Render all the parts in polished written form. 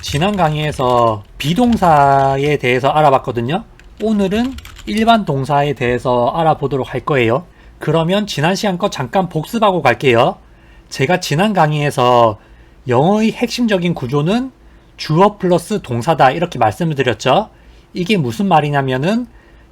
지난 강의에서 비동사에 대해서 알아봤거든요. 오늘은 일반 동사에 대해서 알아보도록 할 거예요. 그러면 지난 시간 거 잠깐 복습하고 갈게요. 제가 지난 강의에서 영어의 핵심적인 구조는 주어 플러스 동사다 이렇게 말씀을 드렸죠. 이게 무슨 말이냐면은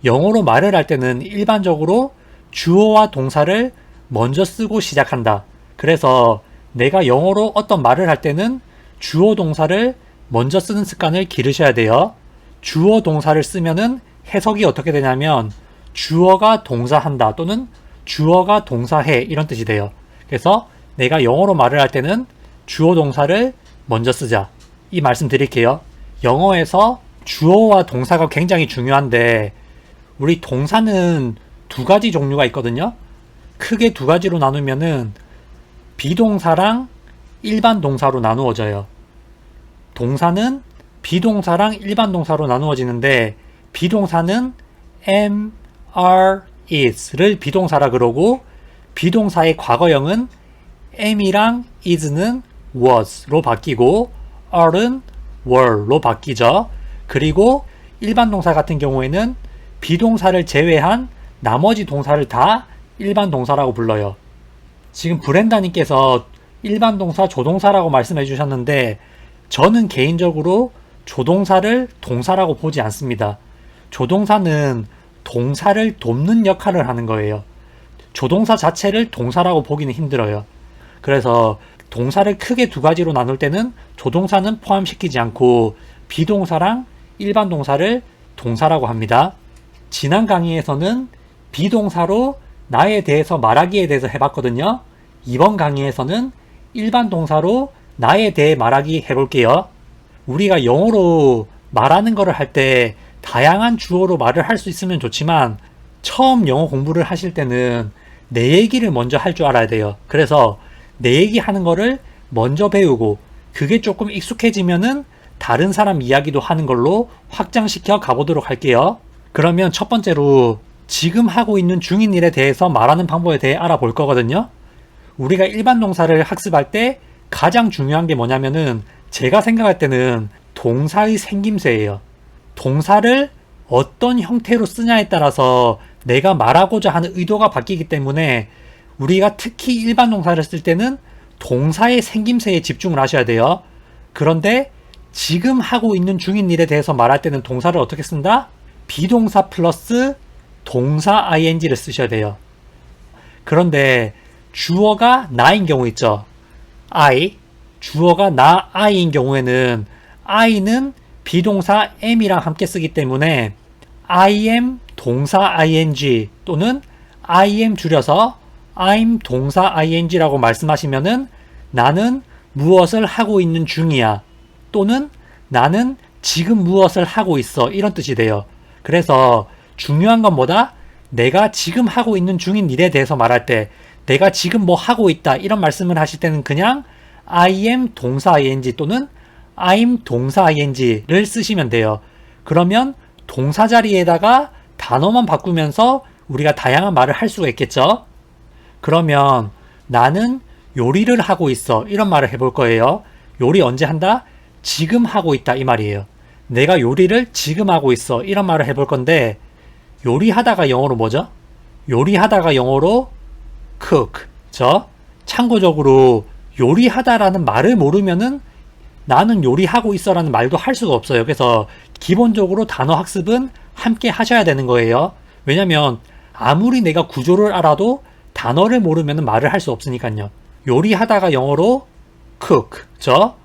영어로 말을 할 때는 일반적으로 주어와 동사를 먼저 쓰고 시작한다. 그래서 내가 영어로 어떤 말을 할 때는 주어 동사를 먼저 쓰는 습관을 기르셔야 돼요. 주어 동사를 쓰면은 해석이 어떻게 되냐면 주어가 동사한다 또는 주어가 동사해 이런 뜻이 돼요. 그래서 내가 영어로 말을 할 때는 주어 동사를 먼저 쓰자. 이 말씀 드릴게요. 영어에서 주어와 동사가 굉장히 중요한데 우리 동사는 두 가지 종류가 있거든요. 크게 두 가지로 나누면은 비동사랑 일반 동사로 나누어져요. 동사는 비동사랑 일반 동사로 나누어지는데 비동사는 am, are, is를 비동사라 그러고 비동사의 과거형은 am이랑 is는 was로 바뀌고 are은 were로 바뀌죠. 그리고 일반 동사 같은 경우에는 비동사를 제외한 나머지 동사를 다 일반 동사라고 불러요. 지금 브렌다님께서 일반 동사, 조동사라고 말씀해 주셨는데 저는 개인적으로 조동사를 동사라고 보지 않습니다. 조동사는 동사를 돕는 역할을 하는 거예요. 조동사 자체를 동사라고 보기는 힘들어요. 그래서 동사를 크게 두 가지로 나눌 때는 조동사는 포함시키지 않고 비동사랑 일반 동사를 동사라고 합니다. 지난 강의에서는 비동사로 나에 대해서 말하기에 대해서 해봤거든요. 이번 강의에서는 일반 동사로 나에 대해 말하기 해볼게요. 우리가 영어로 말하는 거를 할 때 다양한 주어로 말을 할 수 있으면 좋지만 처음 영어 공부를 하실 때는 내 얘기를 먼저 할 줄 알아야 돼요. 그래서 내 얘기 하는 거를 먼저 배우고 그게 조금 익숙해지면은 다른 사람 이야기도 하는 걸로 확장시켜 가보도록 할게요. 그러면 첫 번째로 지금 하고 있는 중인 일에 대해서 말하는 방법에 대해 알아볼 거거든요. 우리가 일반 동사를 학습할 때 가장 중요한 게 뭐냐면은 제가 생각할 때는 동사의 생김새예요. 동사를 어떤 형태로 쓰냐에 따라서 내가 말하고자 하는 의도가 바뀌기 때문에 우리가 특히 일반 동사를 쓸 때는 동사의 생김새에 집중을 하셔야 돼요. 그런데 지금 하고 있는 중인 일에 대해서 말할 때는 동사를 어떻게 쓴다? 비동사 플러스 동사 ing를 쓰셔야 돼요. 그런데 주어가 나인 경우 있죠. I, 주어가 나 I인 경우에는 I는 비동사 am이랑 함께 쓰기 때문에 I am 동사 ing 또는 I am 줄여서 I'm 동사 ing라고 말씀하시면은 나는 무엇을 하고 있는 중이야 또는 나는 지금 무엇을 하고 있어 이런 뜻이 돼요. 그래서 중요한 건 뭐다? 내가 지금 하고 있는 중인 일에 대해서 말할 때 내가 지금 뭐 하고 있다 이런 말씀을 하실 때는 그냥 I am 동사 ing 또는 I'm 동사 ing를 쓰시면 돼요. 그러면 동사 자리에다가 단어만 바꾸면서 우리가 다양한 말을 할 수가 있겠죠. 그러면 나는 요리를 하고 있어 이런 말을 해볼 거예요. 요리 언제 한다? 지금 하고 있다 이 말이에요. 내가 요리를 지금 하고 있어 이런 말을 해볼 건데 요리하다가 영어로 뭐죠? 요리하다가 영어로 cook 죠. 참고적으로 요리하다라는 말을 모르면은 나는 요리하고 있어 라는 말도 할 수가 없어요. 그래서 기본적으로 단어 학습은 함께 하셔야 되는 거예요. 왜냐면 아무리 내가 구조를 알아도 단어를 모르면 말을 할 수 없으니까요. 요리하다가 영어로 cook 죠.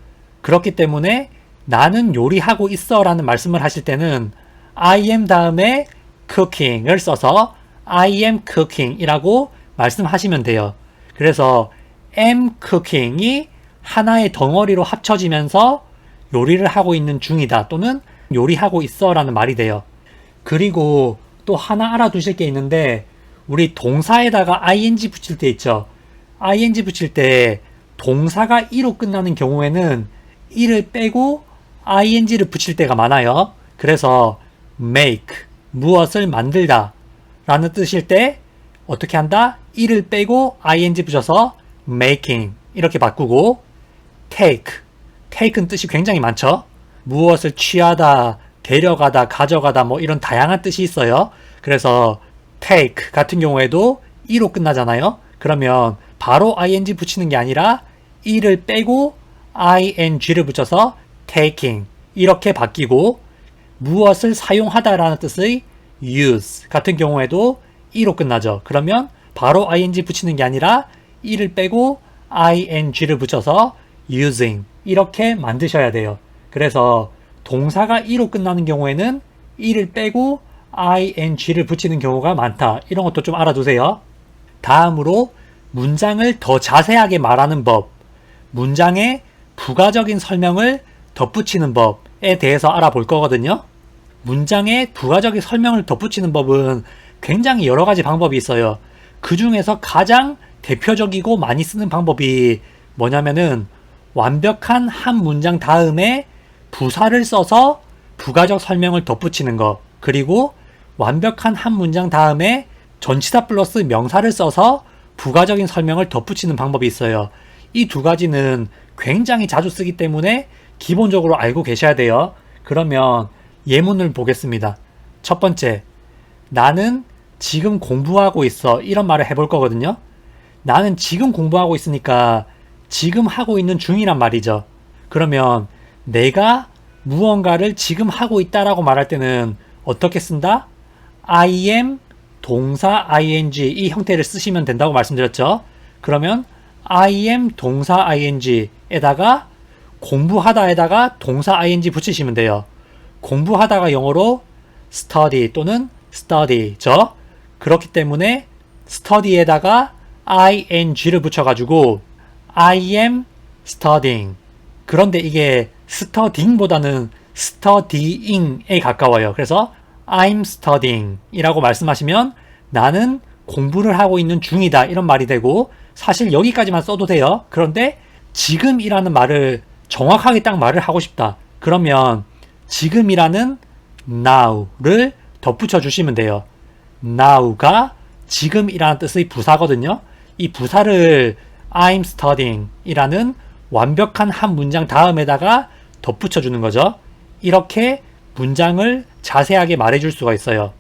그렇기 때문에 나는 요리하고 있어 라는 말씀을 하실 때는 I am 다음에 cooking을 써서 I am cooking 이라고 말씀하시면 돼요. 그래서 am cooking이 하나의 덩어리로 합쳐지면서 요리를 하고 있는 중이다 또는 요리하고 있어 라는 말이 돼요. 그리고 또 하나 알아두실 게 있는데 우리 동사에다가 ing 붙일 때 있죠. ing 붙일 때 동사가 e로 끝나는 경우에는 e를 빼고 ing를 붙일 때가 많아요. 그래서 make 무엇을 만들다 라는 뜻일 때 어떻게 한다? e를 빼고 ing 붙여서 making 이렇게 바꾸고 take는 뜻이 굉장히 많죠. 무엇을 취하다, 데려가다, 가져가다 뭐 이런 다양한 뜻이 있어요. 그래서 take 같은 경우에도 e로 끝나잖아요. 그러면 바로 ing 붙이는 게 아니라 e를 빼고 ing를 붙여서 taking 이렇게 바뀌고, 무엇을 사용하다라는 뜻의 use 같은 경우에도 e로 끝나죠. 그러면 바로 ing 붙이는 게 아니라 e를 빼고 ing를 붙여서 using 이렇게 만드셔야 돼요. 그래서 동사가 e로 끝나는 경우에는 e를 빼고 ing를 붙이는 경우가 많다. 이런 것도 좀 알아두세요. 다음으로 문장을 더 자세하게 말하는 법, 문장에 부가적인 설명을 덧붙이는 법에 대해서 알아볼 거거든요. 문장에 부가적인 설명을 덧붙이는 법은 굉장히 여러 가지 방법이 있어요. 그 중에서 가장 대표적이고 많이 쓰는 방법이 뭐냐면은 완벽한 한 문장 다음에 부사를 써서 부가적 설명을 덧붙이는 거, 그리고 완벽한 한 문장 다음에 전치사 플러스 명사를 써서 부가적인 설명을 덧붙이는 방법이 있어요. 이 두 가지는 굉장히 자주 쓰기 때문에 기본적으로 알고 계셔야 돼요. 그러면 예문을 보겠습니다. 첫 번째, 나는 지금 공부하고 있어. 이런 말을 해볼 거거든요. 나는 지금 공부하고 있으니까 지금 하고 있는 중이란 말이죠. 그러면 내가 무언가를 지금 하고 있다라고 말할 때는 어떻게 쓴다? I am 동사 ing 이 형태를 쓰시면 된다고 말씀드렸죠. 그러면 I am 동사 ing에다가 공부하다에다가 동사 ing 붙이시면 돼요. 공부하다가 영어로 study 또는 study죠. 그렇기 때문에 study에다가 ing를 붙여가지고 I am studying. 그런데 이게 studying보다는 studying에 가까워요. 그래서 I'm studying 이라고 말씀하시면 나는 공부를 하고 있는 중이다 이런 말이 되고, 사실 여기까지만 써도 돼요. 그런데 지금이라는 말을 정확하게 딱 말을 하고 싶다. 그러면 지금이라는 now를 덧붙여 주시면 돼요. now가 지금이라는 뜻의 부사거든요. 이 부사를 I'm studying 이라는 완벽한 한 문장 다음에다가 덧붙여 주는 거죠. 이렇게 문장을 자세하게 말해줄 수가 있어요.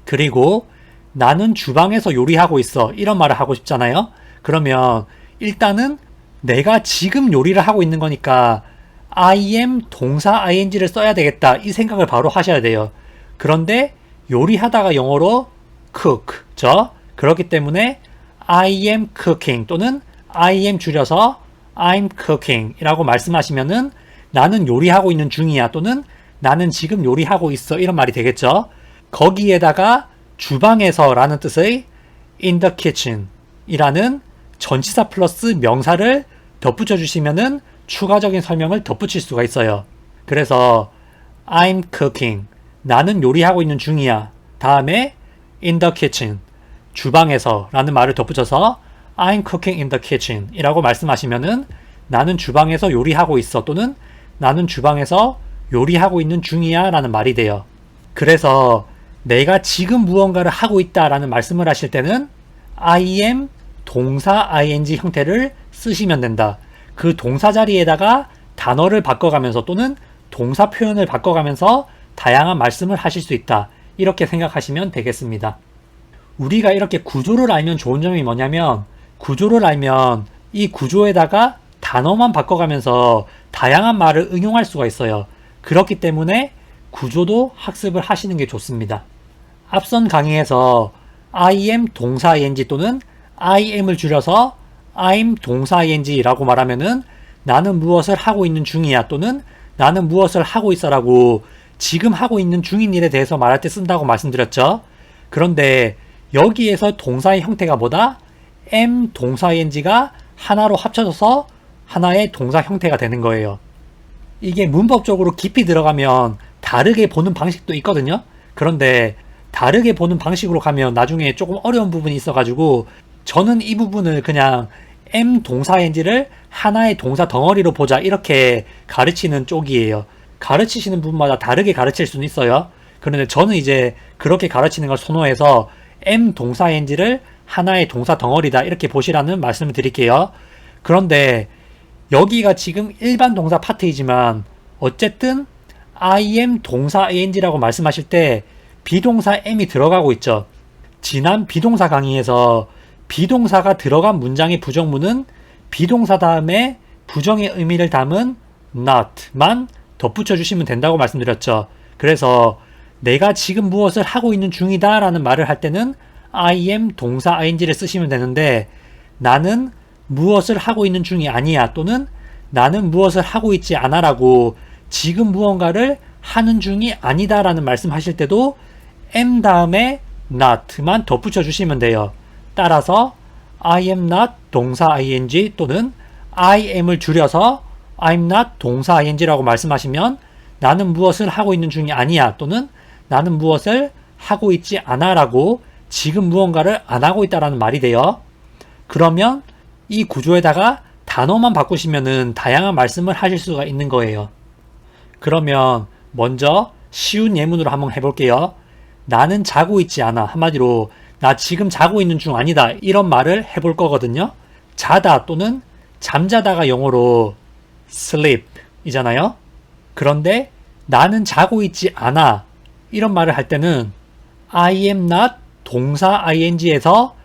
그리고 나는 주방에서 요리하고 있어 이런 말을 하고 싶잖아요. 그러면 일단은 내가 지금 요리를 하고 있는 거니까 I am 동사 ing를 써야 되겠다 이 생각을 바로 하셔야 돼요. 그런데 요리하다가 영어로 cook죠. 그렇기 때문에 I am cooking 또는 I am 줄여서 I'm cooking 이라고 말씀하시면은 나는 요리하고 있는 중이야 또는 나는 지금 요리하고 있어 이런 말이 되겠죠. 거기에다가 주방에서 라는 뜻의 in the kitchen 이라는 전치사 플러스 명사를 덧붙여 주시면은 추가적인 설명을 덧붙일 수가 있어요. 그래서 I'm cooking 나는 요리하고 있는 중이야 다음에 in the kitchen 주방에서 라는 말을 덧붙여서 I'm cooking in the kitchen 이라고 말씀하시면은 나는 주방에서 요리하고 있어 또는 나는 주방에서 요리하고 있는 중이야 라는 말이 돼요. 그래서 내가 지금 무언가를 하고 있다 라는 말씀을 하실 때는 I am 동사 ing 형태를 쓰시면 된다. 그 동사 자리에다가 단어를 바꿔가면서 또는 동사 표현을 바꿔가면서 다양한 말씀을 하실 수 있다. 이렇게 생각하시면 되겠습니다. 우리가 이렇게 구조를 알면 좋은 점이 뭐냐면 구조를 알면 이 구조에다가 단어만 바꿔가면서 다양한 말을 응용할 수가 있어요. 그렇기 때문에 구조도 학습을 하시는 게 좋습니다. 앞선 강의에서 I am 동사 ing 또는 I am을 줄여서 I'm 동사 ing라고 말하면은 나는 무엇을 하고 있는 중이야 또는 나는 무엇을 하고 있어 라고 지금 하고 있는 중인 일에 대해서 말할 때 쓴다고 말씀드렸죠. 그런데 여기에서 동사의 형태가 뭐다? am 동사 ing가 하나로 합쳐져서 하나의 동사 형태가 되는 거예요. 이게 문법적으로 깊이 들어가면 다르게 보는 방식도 있거든요. 그런데 다르게 보는 방식으로 가면 나중에 조금 어려운 부분이 있어가지고 저는 이 부분을 그냥 am 동사 ing를 하나의 동사 덩어리로 보자 이렇게 가르치는 쪽이에요. 가르치시는 분마다 다르게 가르칠 수는 있어요. 그런데 저는 이제 그렇게 가르치는 걸 선호해서 am 동사 ing를 하나의 동사 덩어리다 이렇게 보시라는 말씀을 드릴게요. 그런데 여기가 지금 일반 동사 파트이지만 어쨌든 I am 동사 ing라고 말씀하실 때 비동사 am이 들어가고 있죠. 지난 비동사 강의에서 비동사가 들어간 문장의 부정문은 비동사 다음에 부정의 의미를 담은 not만 덧붙여 주시면 된다고 말씀드렸죠. 그래서 내가 지금 무엇을 하고 있는 중이다 라는 말을 할 때는 I am 동사 ing를 쓰시면 되는데 나는 무엇을 하고 있는 중이 아니야 또는 나는 무엇을 하고 있지 않아 라고 지금 무언가를 하는 중이 아니다 라는 말씀 하실 때도 am 다음에 not만 덧붙여 주시면 돼요. 따라서 I am not 동사 ing 또는 I am을 줄여서 I'm not 동사 ing라고 말씀하시면 나는 무엇을 하고 있는 중이 아니야 또는 나는 무엇을 하고 있지 않아 라고 지금 무언가를 안 하고 있다라는 말이 돼요. 그러면 이 구조에다가 단어만 바꾸시면은 다양한 말씀을 하실 수가 있는 거예요. 그러면 먼저 쉬운 예문으로 한번 해볼게요. 나는 자고 있지 않아. 한마디로 나 지금 자고 있는 중 아니다. 이런 말을 해볼 거거든요. 자다 또는 잠자다가 영어로 sleep 이잖아요. 그런데 나는 자고 있지 않아. 이런 말을 할 때는 I am not 동사 ing에서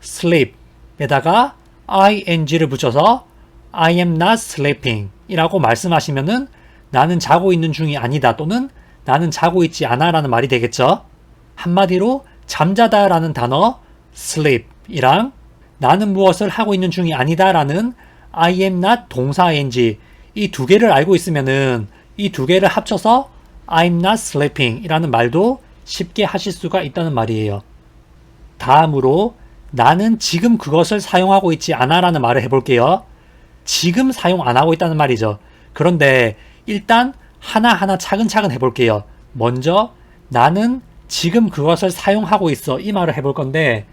sleep 에다가 ing를 붙여서 I am not sleeping 이라고 말씀하시면은 나는 자고 있는 중이 아니다 또는 나는 자고 있지 않아 라는 말이 되겠죠. 한마디로 잠자다 라는 단어 sleep 이랑 나는 무엇을 하고 있는 중이 아니다 라는 I am not 동사 ing 이 두 개를 알고 있으면은 이 두 개를 합쳐서 I'm not sleeping 이라는 말도 쉽게 하실 수가 있다는 말이에요. 다음으로 나는 지금 그것을 사용하고 있지 않아 라는 말을 해볼게요. 지금 사용 안 하고 있다는 말이죠. 그런데 일단 하나하나 차근차근 해볼게요. 먼저 나는 지금 그것을 사용하고 있어 이 말을 해볼 건데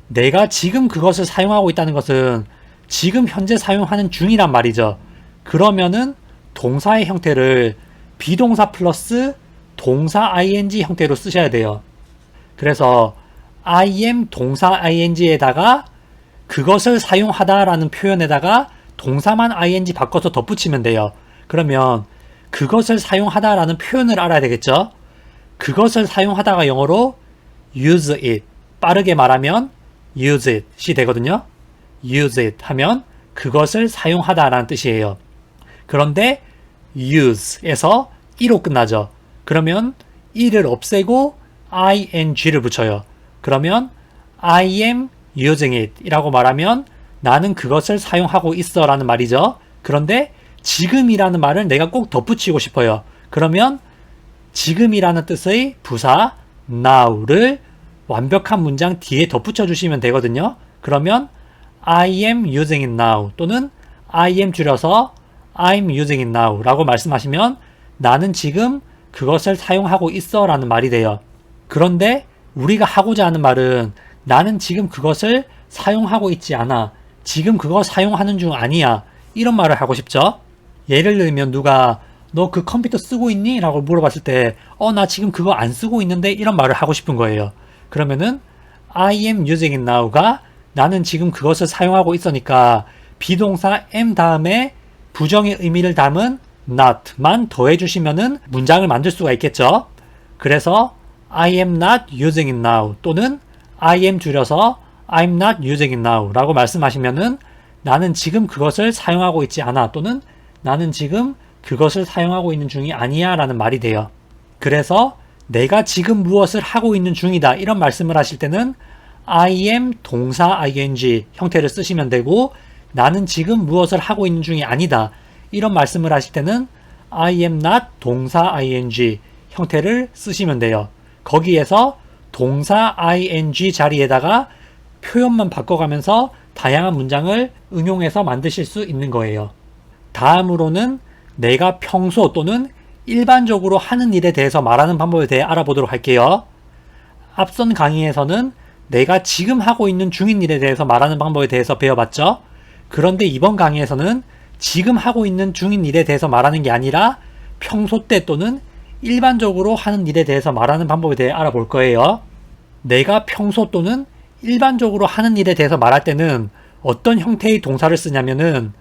내가 지금 그것을 사용하고 있다는 것은 지금 현재 사용하는 중이란 말이죠. 그러면은 동사의 형태를 비동사 플러스 동사 ing 형태로 쓰셔야 돼요. 그래서 I am 동사 ing에다가 그것을 사용하다 라는 표현에다가 동사만 ing 바꿔서 덧붙이면 돼요. 그러면 그것을 사용하다 라는 표현을 알아야 되겠죠. 그것을 사용하다가 영어로 use it 빠르게 말하면 use it이 되거든요. use it 하면 그것을 사용하다 라는 뜻이에요. 그런데 use에서 e로 끝나죠. 그러면 e를 없애고 ing를 붙여요. 그러면 I am using it 이라고 말하면 나는 그것을 사용하고 있어 라는 말이죠. 그런데 지금이라는 말을 내가 꼭 덧붙이고 싶어요. 그러면 지금이라는 뜻의 부사 now를 완벽한 문장 뒤에 덧붙여 주시면 되거든요. 그러면 I am using it now 또는 I am 줄여서 I'm using it now 라고 말씀하시면 나는 지금 그것을 사용하고 있어 라는 말이 돼요. 그런데 우리가 하고자 하는 말은 나는 지금 그것을 사용하고 있지 않아. 지금 그거 사용하는 중 아니야. 이런 말을 하고 싶죠. 예를 들면 누가 너 그 컴퓨터 쓰고 있니? 라고 물어봤을 때 나 지금 그거 안 쓰고 있는데 이런 말을 하고 싶은 거예요. 그러면은 I am using it now가 나는 지금 그것을 사용하고 있으니까 비동사 am 다음에 부정의 의미를 담은 not만 더해주시면은 문장을 만들 수가 있겠죠. 그래서 I am not using it now 또는 I am 줄여서 I'm not using it now 라고 말씀하시면은 나는 지금 그것을 사용하고 있지 않아 또는 나는 지금 그것을 사용하고 있는 중이 아니야 라는 말이 돼요. 그래서 내가 지금 무엇을 하고 있는 중이다 이런 말씀을 하실 때는 I am 동사 ing 형태를 쓰시면 되고 나는 지금 무엇을 하고 있는 중이 아니다 이런 말씀을 하실 때는 I am not 동사 ing 형태를 쓰시면 돼요. 거기에서 동사 ing 자리에다가 표현만 바꿔가면서 다양한 문장을 응용해서 만드실 수 있는 거예요. 다음으로는 내가 평소 또는 일반적으로 하는 일에 대해서 말하는 방법에 대해 알아보도록 할게요. 앞선 강의에서는 내가 지금 하고 있는 중인 일에 대해서 말하는 방법에 대해서 배워봤죠. 그런데 이번 강의에서는 지금 하고 있는 중인 일에 대해서 말하는 게 아니라 평소 때 또는 일반적으로 하는 일에 대해서 말하는 방법에 대해 알아볼 거예요. 내가 평소 또는 일반적으로 하는 일에 대해서 말할 때는 어떤 형태의 동사를 쓰냐면은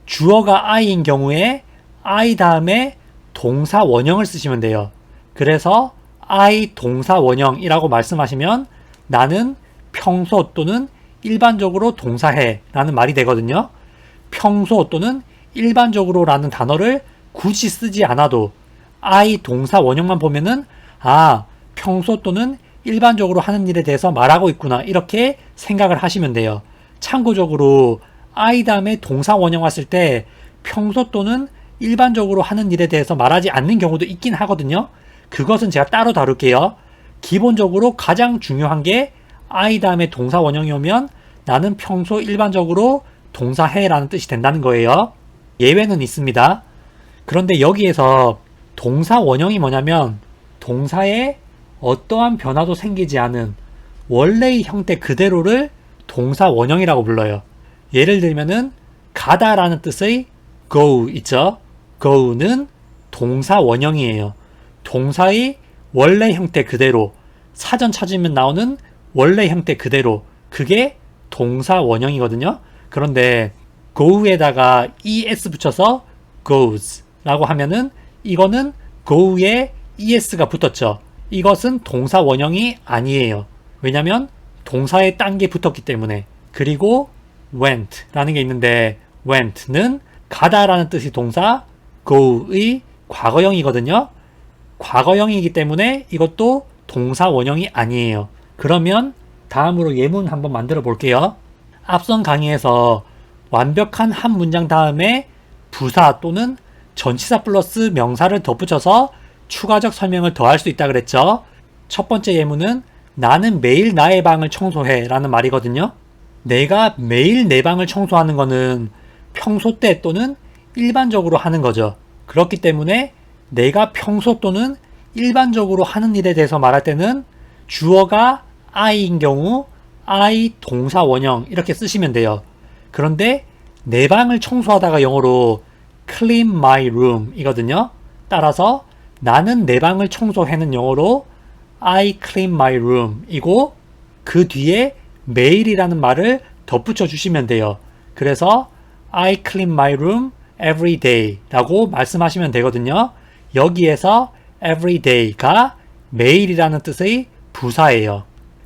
주어가 I인 경우에 I 다음에 동사 원형을 쓰시면 돼요. 그래서 I 동사 원형이라고 말씀하시면 나는 평소 또는 일반적으로 동사해 라는 말이 되거든요. 평소 또는 일반적으로 라는 단어를 굳이 쓰지 않아도 I 동사 원형만 보면은 평소 또는 일반적으로 하는 일에 대해서 말하고 있구나 이렇게 생각을 하시면 돼요. 참고적으로 I 다음에 동사 원형 왔을 때 평소 또는 일반적으로 하는 일에 대해서 말하지 않는 경우도 있긴 하거든요. 그것은 제가 따로 다룰게요. 기본적으로 가장 중요한 게 I 다음에 동사 원형이 오면 나는 평소 일반적으로 동사해 라는 뜻이 된다는 거예요. 예외는 있습니다. 그런데 여기에서 동사 원형이 뭐냐면 동사에 어떠한 변화도 생기지 않은 원래의 형태 그대로를 동사 원형이라고 불러요. 예를 들면은 가다 라는 뜻의 go 있죠? go는 동사 원형이에요. 동사의 원래 형태 그대로, 사전 찾으면 나오는 원래 형태 그대로, 그게 동사 원형이거든요. 그런데 go에다가 es 붙여서 goes 라고 하면은 이거는 go에 es가 붙었죠. 이것은 동사 원형이 아니에요. 왜냐면 동사에 딴 게 붙었기 때문에. 그리고 went 라는 게 있는데 went는 가다 라는 뜻이 동사 go의 과거형이거든요. 과거형이기 때문에 이것도 동사 원형이 아니에요. 그러면 다음으로 예문 한번 만들어 볼게요. 앞선 강의에서 완벽한 한 문장 다음에 부사 또는 전치사 플러스 명사를 덧붙여서 추가적 설명을 더할 수 있다 그랬죠. 첫 번째 예문은 나는 매일 나의 방을 청소해 라는 말이거든요. 내가 매일 내 방을 청소하는 거는 평소 때 또는 일반적으로 하는 거죠. 그렇기 때문에 내가 평소 또는 일반적으로 하는 일에 대해서 말할 때는 주어가 I인 경우 I 동사 원형 이렇게 쓰시면 돼요. 그런데 내 방을 청소하다가 영어로 clean my room 이거든요. 따라서 나는 내 방을 청소해는 영어로 I clean my room 이고 그 뒤에 매일이라는 말을 덧붙여 주시면 돼요. 그래서 I clean my room every day 라고 말씀하시면 되거든요. 여기에서 every day가 매일이라는 뜻의 부사예요.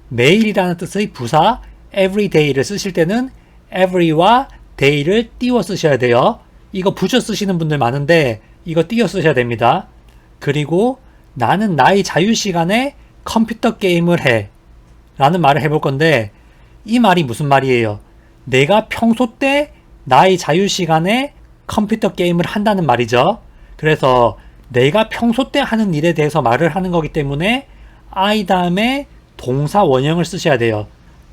매일이라는 뜻의 부사 every day를 쓰실 때는 every와 day를 띄워 쓰셔야 돼요. 이거 붙여 쓰시는 분들 많은데 이거 띄워 쓰셔야 됩니다. 그리고 나는 나의 자유시간에 컴퓨터 게임을 해 라는 말을 해볼 건데 이 말이 무슨 말이에요? 내가 평소 때 나의 자유시간에 컴퓨터 게임을 한다는 말이죠. 그래서 내가 평소 때 하는 일에 대해서 말을 하는 거기 때문에 I 다음에 동사 원형을 쓰셔야 돼요.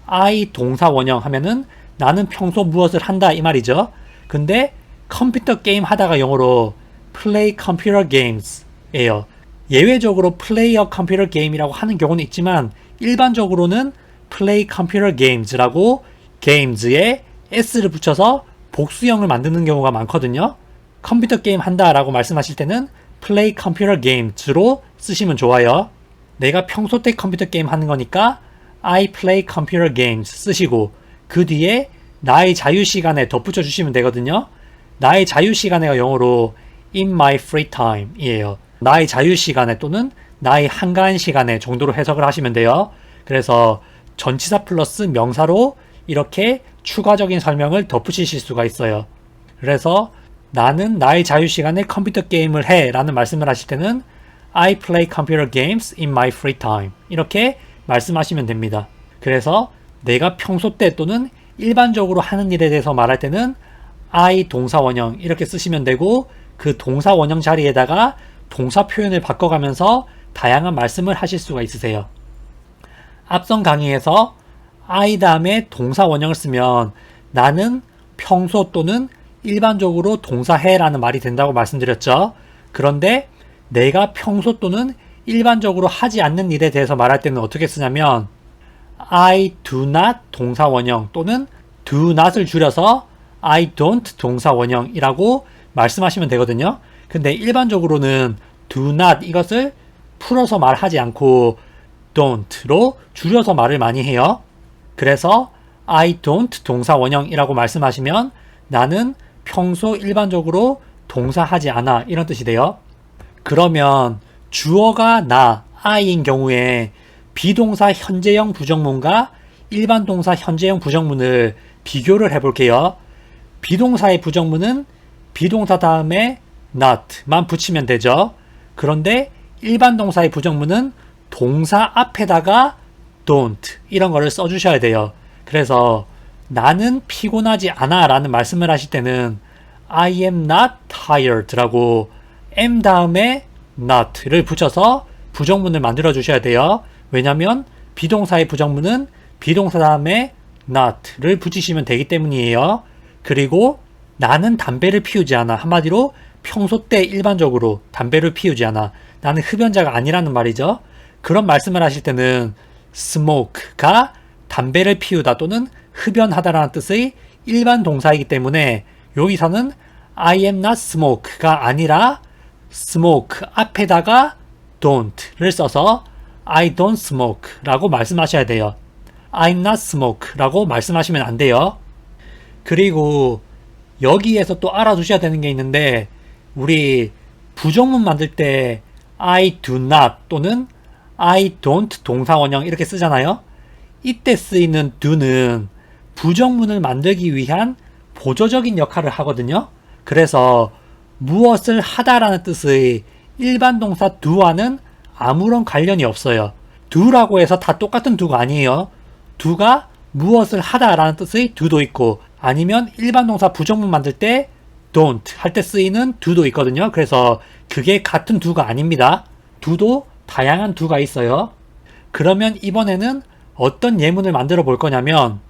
I 동사 원형 하면은 나는 평소 무엇을 한다 이 말이죠. 근데 컴퓨터 게임 하다가 영어로 play computer games 예요. 예외적으로 play a computer game이라고 하는 경우는 있지만 일반적으로는 play computer games라고 games에 s를 붙여서 복수형을 만드는 경우가 많거든요. 컴퓨터 게임 한다 라고 말씀하실 때는 play computer games로 쓰시면 좋아요. 내가 평소 때 컴퓨터 게임 하는 거니까 I play computer games 쓰시고 그 뒤에 나의 자유시간에 덧붙여 주시면 되거든요. 나의 자유시간에가 영어로 in my free time 이에요. 나의 자유시간에 또는 나의 한가한 시간에 정도로 해석을 하시면 돼요. 그래서 전치사 플러스 명사로 이렇게 추가적인 설명을 덧붙이실 수가 있어요. 그래서 나는 나의 자유시간에 컴퓨터 게임을 해 라는 말씀을 하실 때는 I play computer games in my free time 이렇게 말씀하시면 됩니다. 그래서 내가 평소 때 또는 일반적으로 하는 일에 대해서 말할 때는 I 동사 원형 이렇게 쓰시면 되고 그 동사 원형 자리에다가 동사 표현을 바꿔가면서 다양한 말씀을 하실 수가 있으세요. 앞선 강의에서 I 다음에 동사 원형을 쓰면 나는 평소 또는 일반적으로 동사해 라는 말이 된다고 말씀드렸죠. 그런데 내가 평소 또는 일반적으로 하지 않는 일에 대해서 말할 때는 어떻게 쓰냐면 I do not 동사 원형 또는 do not을 줄여서 I don't 동사 원형이라고 말씀하시면 되거든요. 근데 일반적으로는 do not 이것을 풀어서 말하지 않고 don't로 줄여서 말을 많이 해요. 그래서 I don't 동사 원형이라고 말씀하시면 나는 평소 일반적으로 동사하지 않아 이런 뜻이 돼요. 그러면 주어가 나, I인 경우에 비동사 현재형 부정문과 일반 동사 현재형 부정문을 비교를 해볼게요. 비동사의 부정문은 비동사 다음에 not만 붙이면 되죠. 그런데 일반 동사의 부정문은 동사 앞에다가 don't 이런 거를 써주셔야 돼요. 그래서 나는 피곤하지 않아 라는 말씀을 하실 때는 I am not tired 라고 am 다음에 not를 붙여서 부정문을 만들어 주셔야 돼요. 왜냐면 비동사의 부정문은 비동사 다음에 not를 붙이시면 되기 때문이에요. 그리고 나는 담배를 피우지 않아. 한마디로 평소 때 일반적으로 담배를 피우지 않아. 나는 흡연자가 아니라는 말이죠. 그런 말씀을 하실 때는 smoke가 담배를 피우다 또는 흡연하다라는 뜻의 일반 동사이기 때문에 여기서는 I am not smoke가 아니라 smoke 앞에다가 don't를 써서 I don't smoke 라고 말씀하셔야 돼요. I'm not smoke 라고 말씀하시면 안 돼요. 그리고 여기에서 또 알아두셔야 되는 게 있는데 우리 부정문 만들 때 I do not 또는 I don't 동사원형 이렇게 쓰잖아요. 이때 쓰이는 do는 부정문을 만들기 위한 보조적인 역할을 하거든요. 그래서 무엇을 하다라는 뜻의 일반 동사 do와는 아무런 관련이 없어요. do라고 해서 다 똑같은 do가 아니에요. do가 무엇을 하다라는 뜻의 do도 있고 아니면 일반 동사 부정문 만들 때 don't 할 때 쓰이는 do도 있거든요. 그래서 그게 같은 do가 아닙니다. do도 다양한 do가 있어요. 그러면 이번에는 어떤 예문을 만들어 볼 거냐면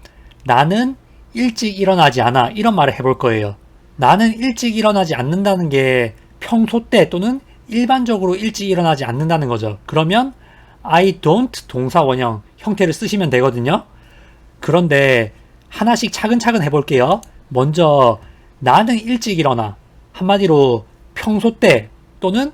나는 일찍 일어나지 않아 이런 말을 해볼 거예요. 나는 일찍 일어나지 않는다는 게 평소 때 또는 일반적으로 일찍 일어나지 않는다는 거죠. 그러면 I don't 동사 원형 형태를 쓰시면 되거든요. 그런데 하나씩 차근차근 해볼게요. 먼저 나는 일찍 일어나. 한마디로 평소 때 또는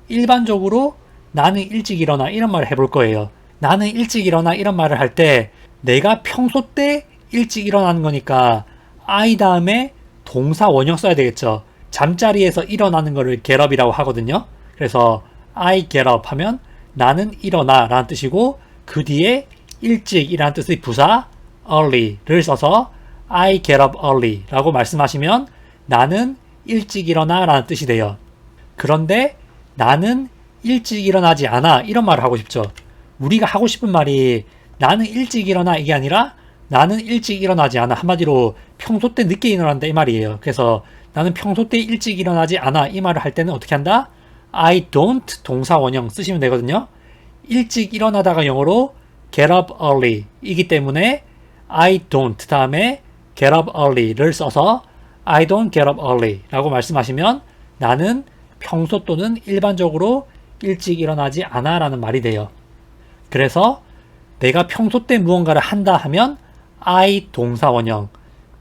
일반적으로 나는 일찍 일어나 이런 말을 해볼 거예요. 나는 일찍 일어나 이런 말을 할 때 내가 평소 때 일찍 일어나는 거니까 I 다음에 동사 원형 써야 되겠죠. 잠자리에서 일어나는 거를 get up이라고 하거든요. 그래서 I get up 하면 나는 일어나 라는 뜻이고 그 뒤에 일찍이라는 뜻의 부사 early를 써서 I get up early 라고 말씀하시면 나는 일찍 일어나 라는 뜻이 돼요. 그런데 나는 일찍 일어나지 않아 이런 말을 하고 싶죠. 우리가 하고 싶은 말이 나는 일찍 일어나 이게 아니라 나는 일찍 일어나지 않아. 한마디로 평소 때 늦게 일어난다 이 말이에요. 그래서 나는 평소 때 일찍 일어나지 않아 이 말을 할 때는 어떻게 한다? I don't 동사 원형 쓰시면 되거든요. 일찍 일어나다가 영어로 get up early 이기 때문에 I don't 다음에 get up early를 써서 I don't get up early 라고 말씀하시면 나는 평소 또는 일반적으로 일찍 일어나지 않아 라는 말이 돼요. 그래서 내가 평소 때 무언가를 한다 하면 I 동사 원형,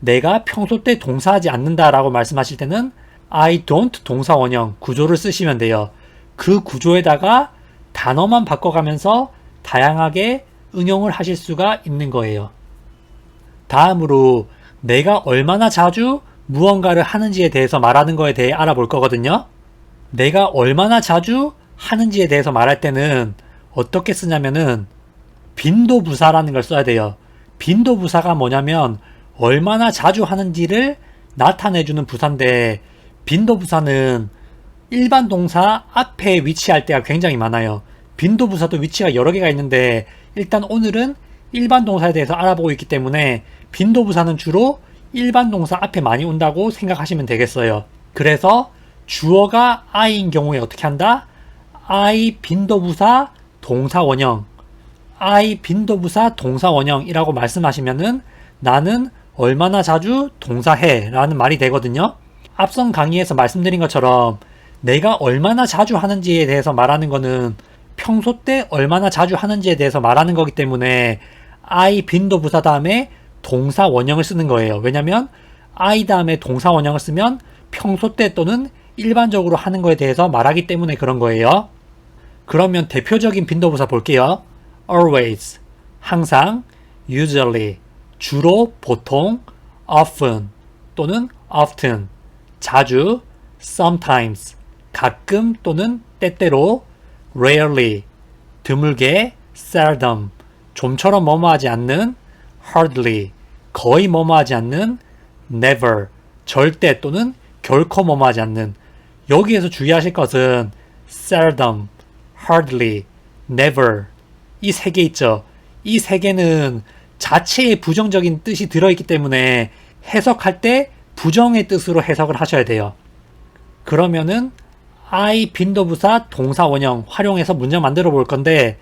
내가 평소 때 동사하지 않는다 라고 말씀하실 때는 I don't 동사 원형 구조를 쓰시면 돼요. 그 구조에다가 단어만 바꿔가면서 다양하게 응용을 하실 수가 있는 거예요. 다음으로 내가 얼마나 자주 무언가를 하는지에 대해서 말하는 거에 대해 알아볼 거거든요. 내가 얼마나 자주 하는지에 대해서 말할 때는 어떻게 쓰냐면은 빈도부사라는 걸 써야 돼요. 빈도부사가 뭐냐면 얼마나 자주 하는지를 나타내주는 부사인데 빈도부사는 일반 동사 앞에 위치할 때가 굉장히 많아요. 빈도부사도 위치가 여러 개가 있는데 일단 오늘은 일반 동사에 대해서 알아보고 있기 때문에 빈도부사는 주로 일반 동사 앞에 많이 온다고 생각하시면 되겠어요. 그래서 주어가 I인 경우에 어떻게 한다? I 빈도부사 동사 원형, I 빈도부사 동사 원형이라고 말씀하시면은 나는 얼마나 자주 동사해 라는 말이 되거든요. 앞선 강의에서 말씀드린 것처럼 내가 얼마나 자주 하는지에 대해서 말하는 거는 평소 때 얼마나 자주 하는지에 대해서 말하는 거기 때문에 I 빈도부사 다음에 동사 원형을 쓰는 거예요. 왜냐면 I 다음에 동사 원형을 쓰면 평소 때 또는 일반적으로 하는 거에 대해서 말하기 때문에 그런 거예요. 그러면 대표적인 빈도부사 볼게요. always, 항상, usually, 주로, 보통, often 또는 often, 자주, sometimes, 가끔 또는 때때로, rarely, 드물게, seldom, 좀처럼 뭐뭐하지 않는, hardly, 거의 뭐뭐하지 않는, never, 절대 또는 결코 뭐뭐하지 않는. 여기에서 주의하실 것은 seldom, hardly, never 이 세 개 있죠. 이 세 개는 자체의 부정적인 뜻이 들어있기 때문에 해석할 때 부정의 뜻으로 해석을 하셔야 돼요. 그러면은 I 빈도부사 동사 원형 활용해서 문장 만들어 볼 건데,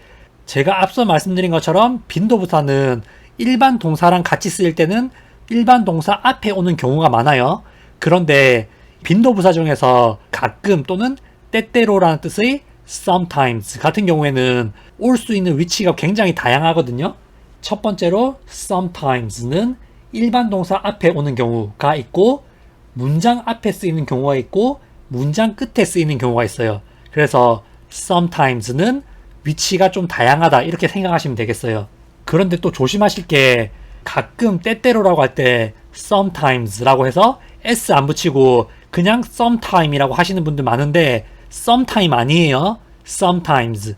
제가 앞서 말씀드린 것처럼 빈도부사는 일반 동사랑 같이 쓰일 때는 일반 동사 앞에 오는 경우가 많아요. 그런데 빈도부사 중에서 가끔 또는 때때로라는 뜻의 sometimes 같은 경우에는 올 수 있는 위치가 굉장히 다양하거든요. 첫 번째로 sometimes는 일반 동사 앞에 오는 경우가 있고, 문장 앞에 쓰이는 경우가 있고, 문장 끝에 쓰이는 경우가 있어요. 그래서 sometimes는 위치가 좀 다양하다 이렇게 생각하시면 되겠어요. 그런데 또 조심하실 게, 가끔 때때로라고 할 때 sometimes라고 해서 s 안 붙이고 그냥 sometime이라고 하시는 분들 많은데 sometime 아니에요. sometimes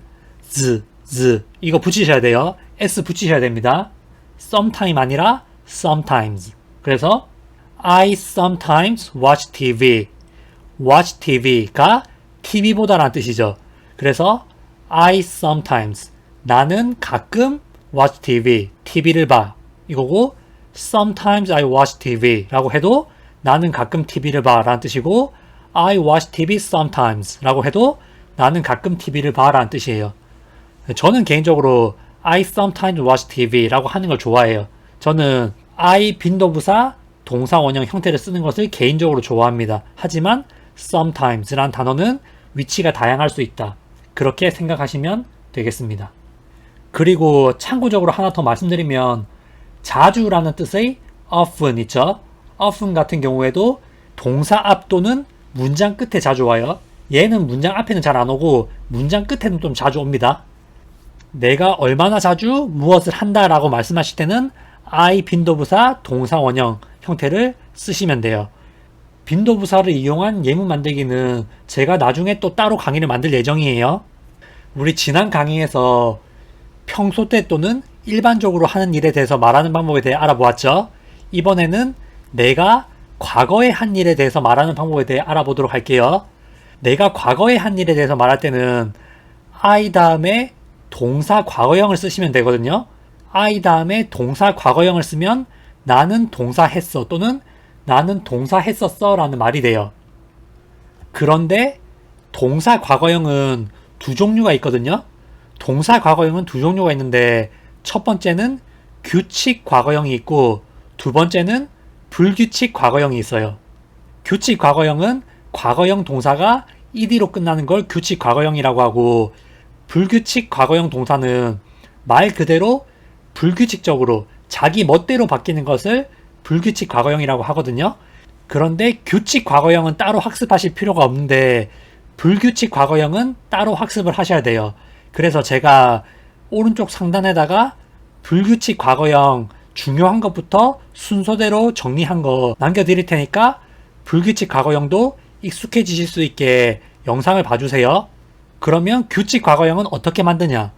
z 이거 붙이셔야 돼요. s 붙이셔야 됩니다. sometime 아니라 sometimes. 그래서 I sometimes watch TV. watch TV가 TV보다라는 뜻이죠. 그래서 I sometimes, 나는 가끔 watch TV, TV를 봐 이거고, sometimes I watch TV 라고 해도 나는 가끔 TV를 봐 라는 뜻이고, I watch TV sometimes 라고 해도 나는 가끔 TV를 봐 라는 뜻이에요. 저는 개인적으로 I sometimes watch TV 라고 하는 걸 좋아해요. 저는 I 빈도부사 동사 원형 형태를 쓰는 것을 개인적으로 좋아합니다. 하지만 sometimes 라는 단어는 위치가 다양할 수 있다, 그렇게 생각하시면 되겠습니다. 그리고 참고적으로 하나 더 말씀드리면, 자주라는 뜻의 often 있죠. often 같은 경우에도 동사 앞 또는 문장 끝에 자주 와요. 얘는 문장 앞에는 잘 안 오고 문장 끝에는 좀 자주 옵니다. 내가 얼마나 자주 무엇을 한다 라고 말씀하실 때는 I 빈도부사 동사 원형 형태를 쓰시면 돼요. 빈도부사를 이용한 예문 만들기는 제가 나중에 또 따로 강의를 만들 예정이에요. 우리 지난 강의에서 평소 때 또는 일반적으로 하는 일에 대해서 말하는 방법에 대해 알아보았죠. 이번에는 내가 과거에 한 일에 대해서 말하는 방법에 대해 알아보도록 할게요. 내가 과거에 한 일에 대해서 말할 때는 I 다음에 동사 과거형을 쓰시면 되거든요. I 다음에 동사 과거형을 쓰면 나는 동사 했어 또는 나는 동사 했었어 라는 말이 돼요. 그런데 동사 과거형은 두 종류가 있거든요. 동사 과거형은 두 종류가 있는데, 첫 번째는 규칙 과거형이 있고 두 번째는 불규칙 과거형이 있어요. 규칙 과거형은 과거형 동사가 ed로 끝나는 걸 규칙 과거형이라고 하고, 불규칙 과거형 동사는 말 그대로 불규칙적으로 자기 멋대로 바뀌는 것을 불규칙 과거형이라고 하거든요. 그런데 규칙 과거형은 따로 학습하실 필요가 없는데 불규칙 과거형은 따로 학습을 하셔야 돼요. 그래서 제가 오른쪽 상단에다가 불규칙 과거형 중요한 것부터 순서대로 정리한 거 남겨드릴 테니까 불규칙 과거형도 익숙해지실 수 있게 영상을 봐주세요. 그러면 규칙 과거형은 어떻게 만드냐?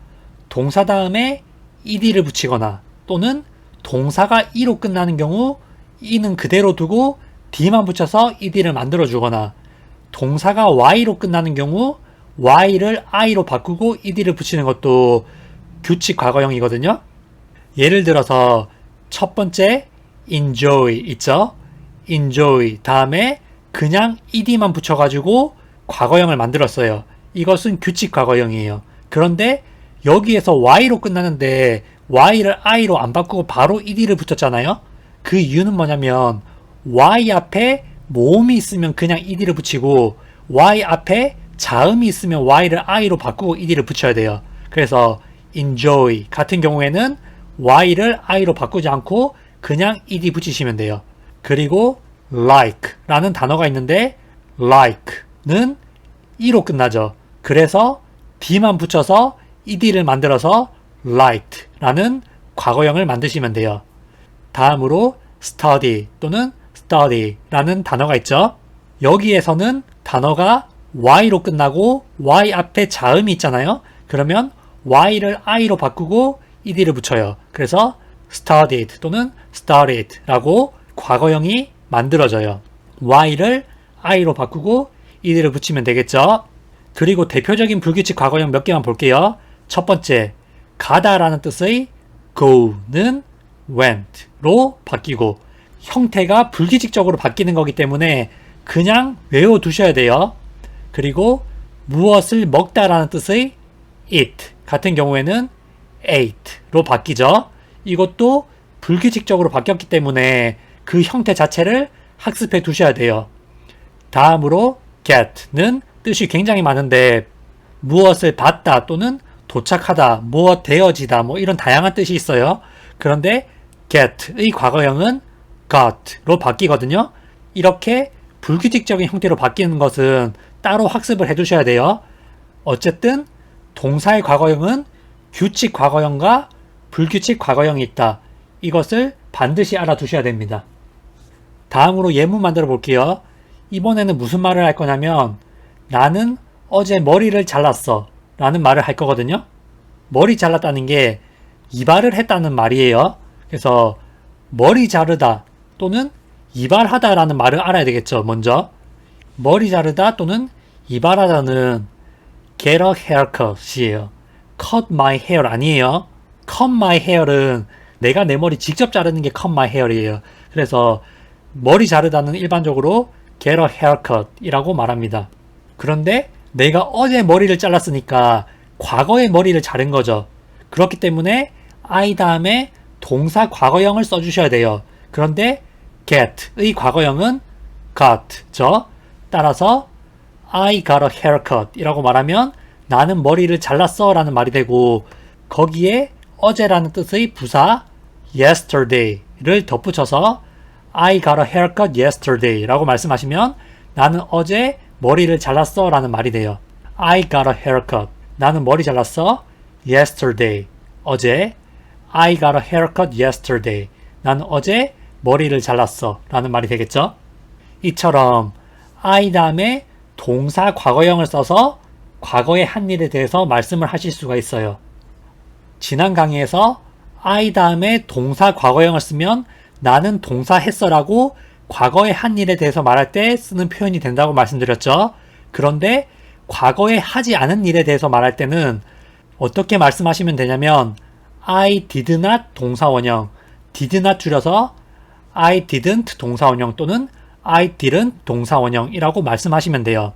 동사 다음에 ed를 붙이거나 또는 동사가 e로 끝나는 경우 e는 그대로 두고 d만 붙여서 ed를 만들어 주거나, 동사가 y로 끝나는 경우 y를 i로 바꾸고 ed를 붙이는 것도 규칙 과거형이거든요. 예를 들어서 첫 번째 enjoy 있죠? enjoy 다음에 그냥 ed만 붙여가지고 과거형을 만들었어요. 이것은 규칙 과거형이에요. 그런데 여기에서 y로 끝나는데 y를 i로 안 바꾸고 바로 ed를 붙였잖아요. 그 이유는 뭐냐면 y 앞에 모음이 있으면 그냥 ed를 붙이고 y 앞에 자음이 있으면 y를 i로 바꾸고 ed를 붙여야 돼요. 그래서 enjoy 같은 경우에는 y를 i로 바꾸지 않고 그냥 ed 붙이시면 돼요. 그리고 like 라는 단어가 있는데 like는 e로 끝나죠. 그래서 d만 붙여서 ed를 만들어서 liked 라는 과거형을 만드시면 돼요. 다음으로 study 또는 study 라는 단어가 있죠. 여기에서는 단어가 y로 끝나고 y 앞에 자음이 있잖아요. 그러면 y를 i로 바꾸고 ed를 붙여요. 그래서 studied 또는 started 라고 과거형이 만들어져요. y를 i로 바꾸고 ed를 붙이면 되겠죠. 그리고 대표적인 불규칙 과거형 몇 개만 볼게요. 첫 번째, 가다라는 뜻의 go는 went로 바뀌고 형태가 불규칙적으로 바뀌는 거기 때문에 그냥 외워두셔야 돼요. 그리고 무엇을 먹다라는 뜻의 eat 같은 경우에는 ate로 바뀌죠. 이것도 불규칙적으로 바뀌었기 때문에 그 형태 자체를 학습해 두셔야 돼요. 다음으로 get는 뜻이 굉장히 많은데 무엇을 받다 또는 도착하다, 무엇 되어지다 뭐 이런 다양한 뜻이 있어요. 그런데 get의 과거형은 got로 바뀌거든요. 이렇게 불규칙적인 형태로 바뀌는 것은 따로 학습을 해두셔야 돼요. 어쨌든 동사의 과거형은 규칙 과거형과 불규칙 과거형이 있다. 이것을 반드시 알아두셔야 됩니다. 다음으로 예문 만들어 볼게요. 이번에는 무슨 말을 할 거냐면 나는 어제 머리를 잘랐어 라는 말을 할 거거든요. 머리 잘랐다는 게 이발을 했다는 말이에요. 그래서 머리 자르다 또는 이발하다 라는 말을 알아야 되겠죠. 먼저 머리 자르다 또는 이발하다는 get a haircut 이에요. cut my hair 아니에요. cut my hair은 내가 내 머리 직접 자르는 게 cut my hair이에요. 그래서 머리 자르다는 일반적으로 get a haircut 이라고 말합니다. 그런데 내가 어제 머리를 잘랐으니까 과거의 머리를 자른 거죠. 그렇기 때문에 I 다음에 동사 과거형을 써주셔야 돼요. 그런데 get의 과거형은 got죠. 따라서 I got a haircut 이라고 말하면 나는 머리를 잘랐어 라는 말이 되고 거기에 어제라는 뜻의 부사 yesterday를 덧붙여서 I got a haircut yesterday 라고 말씀하시면 나는 어제 머리를 잘랐어 라는 말이 돼요. I got a haircut. 나는 머리 잘랐어. yesterday. 어제. I got a haircut yesterday. 나는 어제 머리를 잘랐어 라는 말이 되겠죠. 이처럼 I 다음에 동사 과거형을 써서 과거의 한 일에 대해서 말씀을 하실 수가 있어요. 지난 강의에서 I 다음에 동사 과거형을 쓰면 나는 동사 했어라고 과거의 한 일에 대해서 말할 때 쓰는 표현이 된다고 말씀드렸죠. 그런데 과거에 하지 않은 일에 대해서 말할 때는 어떻게 말씀하시면 되냐면 I did not 동사원형, did not 줄여서 I didn't 동사원형 또는 I didn't 동사원형이라고 말씀하시면 돼요.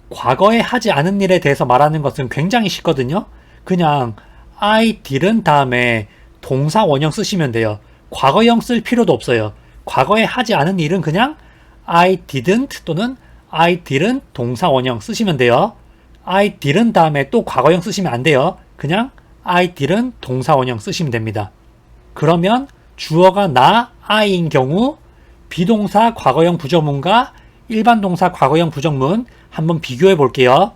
과거에 하지 않은 일에 대해서 말하는 것은 굉장히 쉽거든요. 그냥 I didn't 다음에 동사원형 쓰시면 돼요. 과거형 쓸 필요도 없어요. 과거에 하지 않은 일은 그냥 I didn't 또는 I didn't 동사원형 쓰시면 돼요. I didn't 다음에 또 과거형 쓰시면 안 돼요. 그냥 I didn't 동사원형 쓰시면 됩니다. 그러면 주어가 나, I인 경우 비동사 과거형 부정문과 일반 동사 과거형 부정문 한번 비교해 볼게요.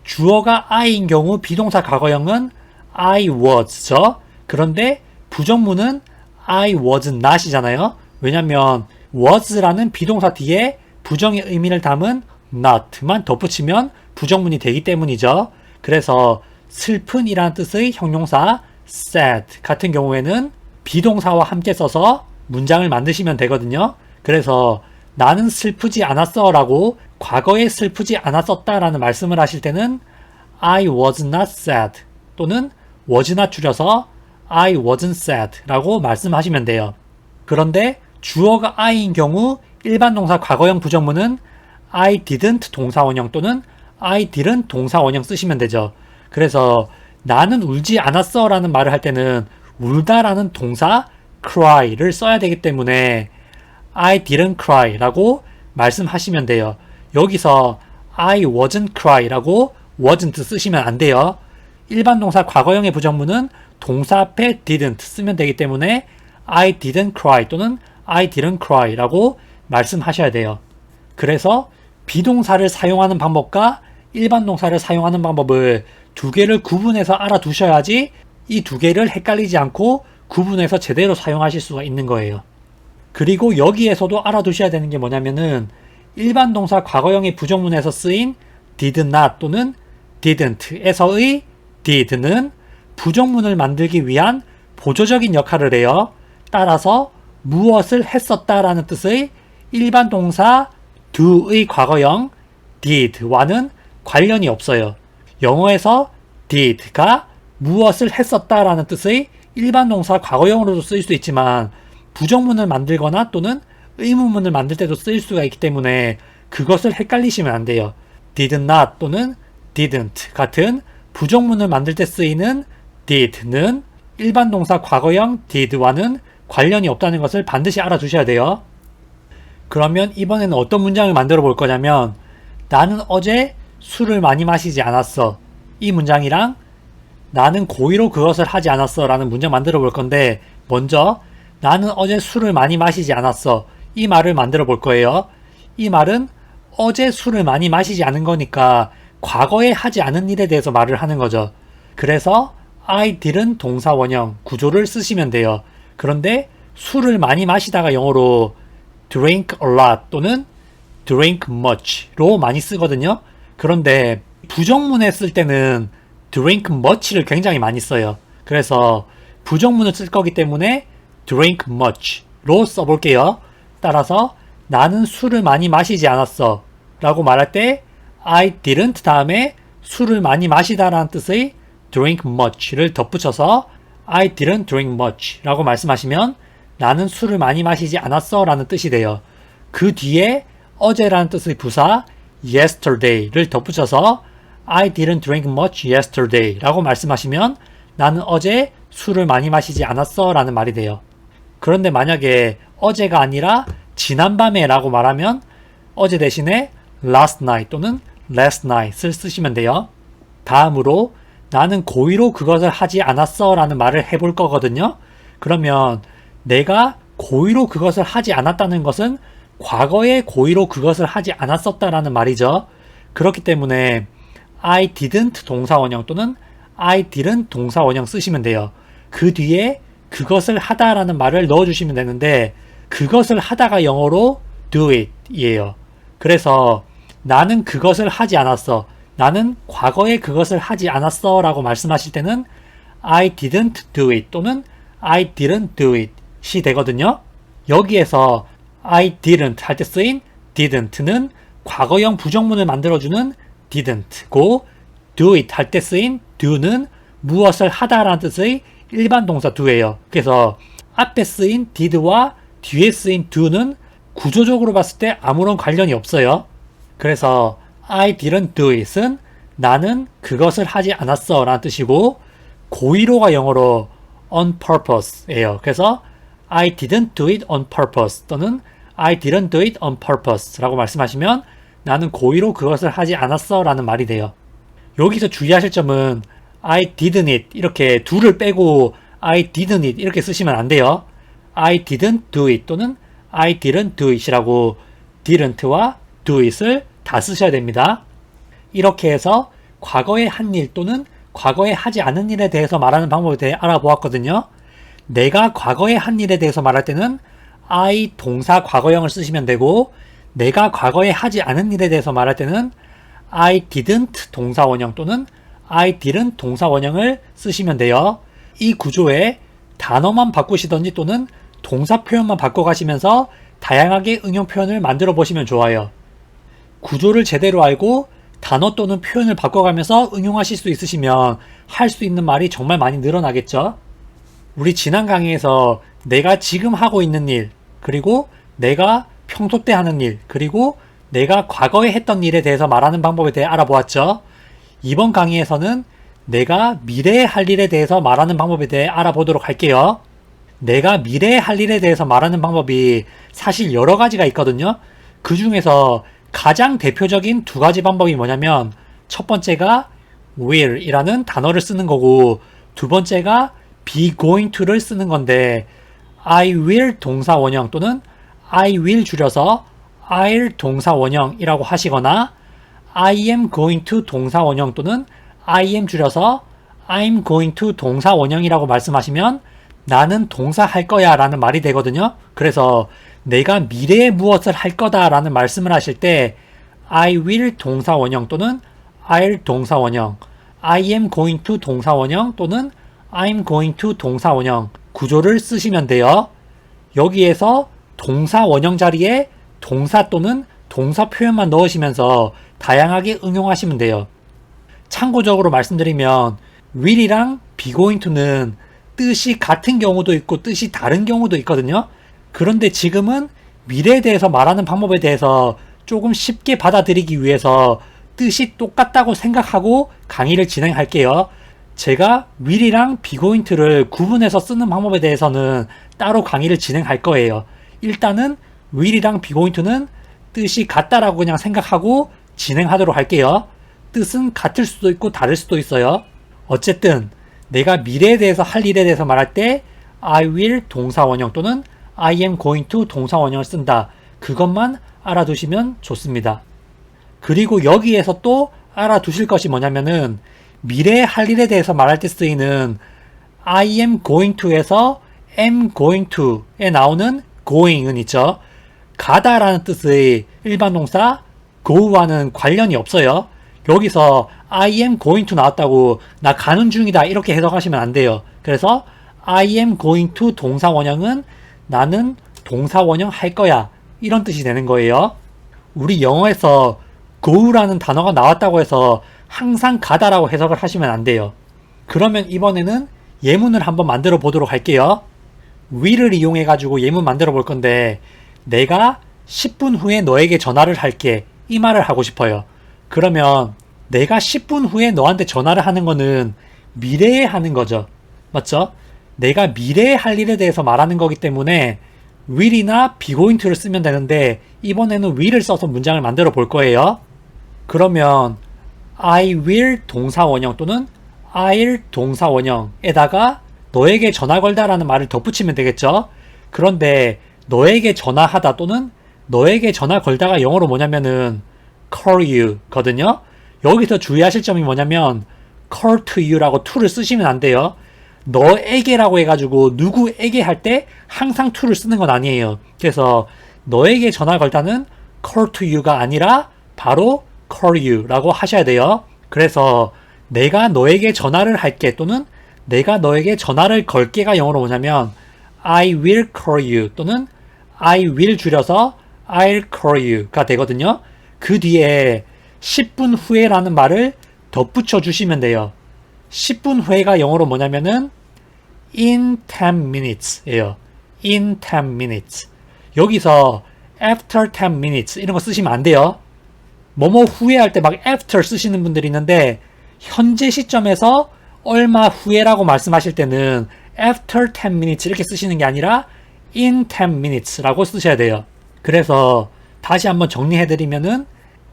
주어가 I인 경우 비동사 과거형은 I was죠. 그런데 부정문은 I was not이잖아요. 왜냐면 was라는 비동사 뒤에 부정의 의미를 담은 not만 덧붙이면 부정문이 되기 때문이죠. 그래서 슬픈 이라는 뜻의 형용사 sad 같은 경우에는 비동사와 함께 써서 문장을 만드시면 되거든요. 그래서 나는 슬프지 않았어 라고 과거에 슬프지 않았었다 라는 말씀을 하실 때는 I was not sad 또는 was not 줄여서 I wasn't sad 라고 말씀하시면 돼요. 그런데 주어가 I인 경우 일반 동사 과거형 부정문은 I didn't 동사원형 또는 I didn't 동사원형 쓰시면 되죠. 그래서 나는 울지 않았어 라는 말을 할 때는 울다 라는 동사 cry를 써야 되기 때문에 I didn't cry 라고 말씀하시면 돼요. 여기서 I wasn't cry 라고 wasn't 쓰시면 안 돼요. 일반 동사 과거형의 부정문은 동사 앞에 didn't 쓰면 되기 때문에 I didn't cry 또는 I didn't cry 라고 말씀하셔야 돼요. 그래서 비동사를 사용하는 방법과 일반 동사를 사용하는 방법을 두 개를 구분해서 알아두셔야지 이 두 개를 헷갈리지 않고 구분해서 제대로 사용하실 수가 있는 거예요. 그리고 여기에서도 알아두셔야 되는 게 뭐냐면은 일반 동사 과거형의 부정문에서 쓰인 did not 또는 didn't에서의 did는 부정문을 만들기 위한 보조적인 역할을 해요. 따라서 무엇을 했었다라는 뜻의 일반 동사 do의 과거형 did와는 관련이 없어요. 영어에서 did가 무엇을 했었다라는 뜻의 일반 동사 과거형으로도 쓰일 수 있지만 부정문을 만들거나 또는 의문문을 만들 때도 쓰일 수가 있기 때문에 그것을 헷갈리시면 안 돼요. did not 또는 didn't 같은 부정문을 만들 때 쓰이는 did는 일반 동사 과거형 did와는 관련이 없다는 것을 반드시 알아두셔야 돼요. 그러면 이번에는 어떤 문장을 만들어 볼 거냐면 나는 어제 술을 많이 마시지 않았어. 이 문장이랑 나는 고의로 그것을 하지 않았어 라는 문장 만들어 볼 건데 먼저 나는 어제 술을 많이 마시지 않았어. 이 말을 만들어 볼 거예요. 이 말은 어제 술을 많이 마시지 않은 거니까 과거에 하지 않은 일에 대해서 말을 하는 거죠. 그래서 I didn't 동사 원형 구조를 쓰시면 돼요. 그런데 술을 많이 마시다가 영어로 drink a lot 또는 drink much로 많이 쓰거든요. 그런데 부정문에 쓸 때는 drink much를 굉장히 많이 써요. 그래서 부정문을 쓸 거기 때문에 drink much로 써볼게요. 따라서 나는 술을 많이 마시지 않았어 라고 말할 때 I didn't 다음에 술을 많이 마시다 라는 뜻의 drink much를 덧붙여서 I didn't drink much 라고 말씀하시면 나는 술을 많이 마시지 않았어 라는 뜻이 돼요. 그 뒤에 어제라는 뜻의 부사 yesterday를 덧붙여서 I didn't drink much yesterday 라고 말씀하시면 나는 어제 술을 많이 마시지 않았어 라는 말이 돼요. 그런데 만약에 어제가 아니라 지난밤에 라고 말하면 어제 대신에 last night 또는 last night을 쓰시면 돼요. 다음으로 나는 고의로 그것을 하지 않았어 라는 말을 해볼 거거든요. 그러면 내가 고의로 그것을 하지 않았다는 것은 과거에 고의로 그것을 하지 않았었다라는 말이죠. 그렇기 때문에 I didn't 동사원형 또는 I didn't 동사원형 쓰시면 돼요. 그 뒤에 그것을 하다라는 말을 넣어주시면 되는데 그것을 하다가 영어로 do it 이에요. 그래서 나는 그것을 하지 않았어. 나는 과거에 그것을 하지 않았어 라고 말씀하실 때는 I didn't do it 또는 I didn't do it이 되거든요. 여기에서 I didn't 할 때 쓰인 didn't는 과거형 부정문을 만들어주는 didn't고 do it 할 때 쓰인 do는 무엇을 하다라는 뜻의 일반 동사 do예요. 그래서 앞에 쓰인 did와 뒤에 쓰인 do는 구조적으로 봤을 때 아무런 관련이 없어요. 그래서 I didn't do it은 나는 그것을 하지 않았어 라는 뜻이고 고의로가 영어로 on purpose 예요. 그래서 I didn't do it on purpose 또는 I didn't do it on purpose 라고 말씀하시면 나는 고의로 그것을 하지 않았어 라는 말이 돼요. 여기서 주의하실 점은 I didn't it 이렇게 do를 빼고 I didn't it 이렇게 쓰시면 안 돼요. I didn't do it 또는 I didn't do it이라고 didn't와 do it을 다 쓰셔야 됩니다. 이렇게 해서 과거에 한 일 또는 과거에 하지 않은 일에 대해서 말하는 방법에 대해 알아보았거든요. 내가 과거에 한 일에 대해서 말할 때는 I 동사 과거형을 쓰시면 되고 내가 과거에 하지 않은 일에 대해서 말할 때는 I didn't 동사 원형 또는 I didn't 동사 원형을 쓰시면 돼요. 이 구조에 단어만 바꾸시던지 또는 동사 표현만 바꿔가시면서 다양하게 응용 표현을 만들어 보시면 좋아요. 구조를 제대로 알고 단어 또는 표현을 바꿔가면서 응용하실 수 있으시면 할 수 있는 말이 정말 많이 늘어나겠죠. 우리 지난 강의에서 내가 지금 하고 있는 일, 그리고 내가 평소 때 하는 일, 그리고 내가 과거에 했던 일에 대해서 말하는 방법에 대해 알아보았죠. 이번 강의에서는 내가 미래에 할 일에 대해서 말하는 방법에 대해 알아보도록 할게요. 내가 미래에 할 일에 대해서 말하는 방법이 사실 여러 가지가 있거든요. 그 중에서 가장 대표적인 두 가지 방법이 뭐냐면 첫 번째가 will 이라는 단어를 쓰는 거고 두 번째가 be going to를 쓰는 건데 I will 동사 원형 또는 I will 줄여서 I'll 동사 원형이라고 하시거나 I am going to 동사 원형 또는 I am 줄여서 I'm going to 동사 원형이라고 말씀하시면 나는 동사 할 거야 라는 말이 되거든요. 그래서 내가 미래에 무엇을 할 거다 라는 말씀을 하실 때 I will 동사 원형 또는 I'll 동사원형, I am going to 동사원형 또는 I'm going to 동사원형 구조를 쓰시면 돼요. 여기에서 동사원형 자리에 동사 또는 동사 표현만 넣으시면서 다양하게 응용하시면 돼요. 참고적으로 말씀드리면 will이랑 be going to는 뜻이 같은 경우도 있고 뜻이 다른 경우도 있거든요. 그런데 지금은 미래에 대해서 말하는 방법에 대해서 조금 쉽게 받아들이기 위해서 뜻이 똑같다고 생각하고 강의를 진행할게요. 제가 will이랑 be going to를 구분해서 쓰는 방법에 대해서는 따로 강의를 진행할 거예요. 일단은 will이랑 be going to는 뜻이 같다라고 그냥 생각하고 진행하도록 할게요. 뜻은 같을 수도 있고 다를 수도 있어요. 어쨌든 내가 미래에 대해서 할 일에 대해서 말할 때 I will 동사원형 또는 I am going to 동사원형을 쓴다. 그것만 알아두시면 좋습니다. 그리고 여기에서 또 알아두실 것이 뭐냐면은 미래의 할 일에 대해서 말할 때 쓰이는 I am going to에서 am going to에 나오는 going은 있죠. 가다라는 뜻의 일반 동사 go와는 관련이 없어요. 여기서 I am going to 나왔다고 나 가는 중이다 이렇게 해석하시면 안 돼요. 그래서 I am going to 동사원형은 나는 동사원형 할 거야 이런 뜻이 되는 거예요. 우리 영어에서 go라는 단어가 나왔다고 해서 항상 가다라고 해석을 하시면 안 돼요. 그러면 이번에는 예문을 한번 만들어 보도록 할게요. will을 이용해 가지고 예문 만들어 볼 건데 내가 10분 후에 너에게 전화를 할게 이 말을 하고 싶어요. 그러면 내가 10분 후에 너한테 전화를 하는 거는 미래에 하는 거죠. 맞죠? 내가 미래에 할 일에 대해서 말하는 거기 때문에 will이나 be going to를 쓰면 되는데 이번에는 will을 써서 문장을 만들어 볼 거예요. 그러면 I will 동사원형 또는 I'll 동사원형에다가 너에게 전화 걸다라는 말을 덧붙이면 되겠죠. 그런데 너에게 전화하다 또는 너에게 전화 걸다가 영어로 뭐냐면은 call you 거든요. 여기서 주의하실 점이 뭐냐면 call to you라고 to를 쓰시면 안 돼요. 너에게라고 해가지고 누구에게 할 때 항상 to를 쓰는 건 아니에요. 그래서 너에게 전화 걸다는 call to you가 아니라 바로 call you라고 하셔야 돼요. 그래서 내가 너에게 전화를 할게 또는 내가 너에게 전화를 걸게가 영어로 뭐냐면 I will call you 또는 I will 줄여서 I'll call you가 되거든요. 그 뒤에 10분 후에라는 말을 덧붙여 주시면 돼요. 10분 후에가 영어로 뭐냐면은 in 10 minutes 예요. in 10 minutes. 여기서 after 10 minutes 이런 거 쓰시면 안 돼요. 뭐뭐 후에 할 때 막 after 쓰시는 분들이 있는데 현재 시점에서 얼마 후에라고 말씀하실 때는 after 10 minutes 이렇게 쓰시는 게 아니라 in 10 minutes라고 쓰셔야 돼요. 그래서 다시 한번 정리해드리면은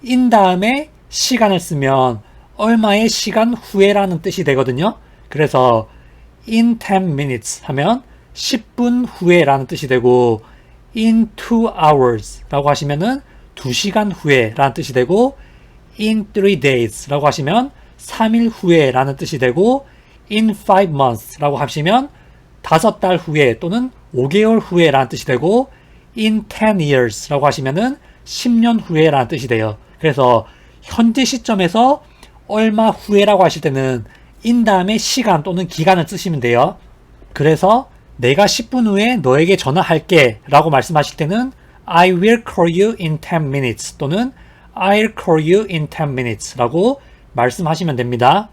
in 다음에 시간을 쓰면 얼마의 시간 후에라는 뜻이 되거든요. 그래서 in 10 minutes 하면 10분 후에라는 뜻이 되고 in 2 hours 라고 하시면은 2시간 후에 라는 뜻이 되고 in 3 days 라고 하시면 3일 후에 라는 뜻이 되고 in 5 months 라고 하시면 5달 후에 또는 5개월 후에 라는 뜻이 되고 in 10 years 라고 하시면은 10년 후에 라는 뜻이 돼요. 그래서 현재 시점에서 얼마 후에라고 하실 때는 in 다음에 시간 또는 기간을 쓰시면 돼요. 그래서 내가 10분 후에 너에게 전화할게 라고 말씀하실 때는 I will call you in 10 minutes 또는 I'll call you in 10 minutes 라고 말씀하시면 됩니다.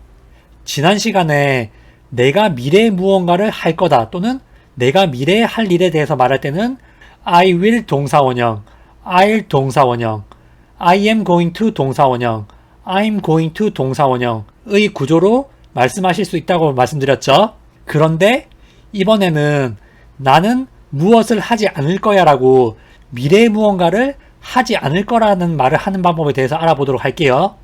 지난 시간에 내가 미래에 무언가를 할 거다 또는 내가 미래에 할 일에 대해서 말할 때는 I will 동사원형, I'll 동사원형, I am going to 동사원형, I'm going to 동사원형의 구조로 말씀하실 수 있다고 말씀드렸죠. 그런데 이번에는 나는 무엇을 하지 않을 거야 라고 미래의 무언가를 하지 않을 거라는 말을 하는 방법에 대해서 알아보도록 할게요.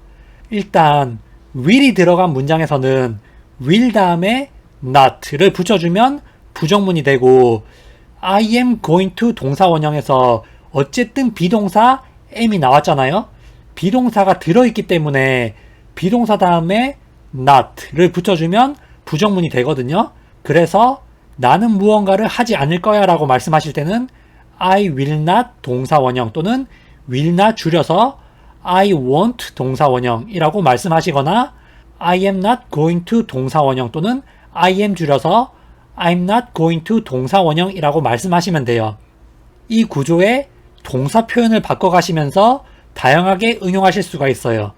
일단 will이 들어간 문장에서는 will 다음에 not를 붙여주면 부정문이 되고 I am going to 동사원형에서 어쨌든 비동사 am이 나왔잖아요. 비동사가 들어있기 때문에 비동사 다음에 not를 붙여주면 부정문이 되거든요. 그래서 나는 무언가를 하지 않을 거야 라고 말씀하실 때는 I will not 동사원형 또는 will not 줄여서 I want 동사원형이라고 말씀하시거나 I am not going to 동사원형 또는 I am 줄여서 I'm not going to 동사원형이라고 말씀하시면 돼요. 이 구조에 동사 표현을 바꿔가시면서 다양하게 응용하실 수가 있어요.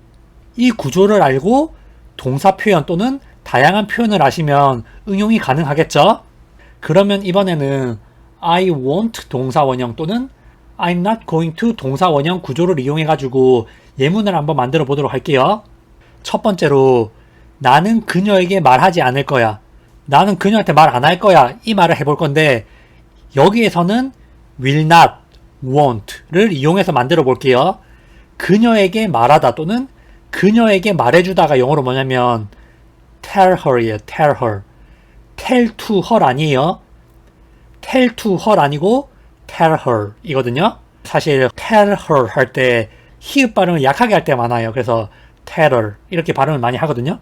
이 구조를 알고 동사 표현 또는 다양한 표현을 아시면 응용이 가능하겠죠? 그러면 이번에는 I want 동사원형 또는 I'm not going to 동사원형 구조를 이용해가지고 예문을 한번 만들어 보도록 할게요. 첫 번째로 나는 그녀에게 말하지 않을 거야. 나는 그녀한테 말 안 할 거야. 이 말을 해볼 건데 여기에서는 will not, won't를 이용해서 만들어 볼게요. 그녀에게 말하다 또는 그녀에게 말해주다가 영어로 뭐냐면 tell her이에요. tell her. tell to her 아니에요. tell to her 아니고 tell her 이거든요. 사실 tell her 할 때 히읗 발음을 약하게 할 때 많아요. 그래서 tell her 이렇게 발음을 많이 하거든요.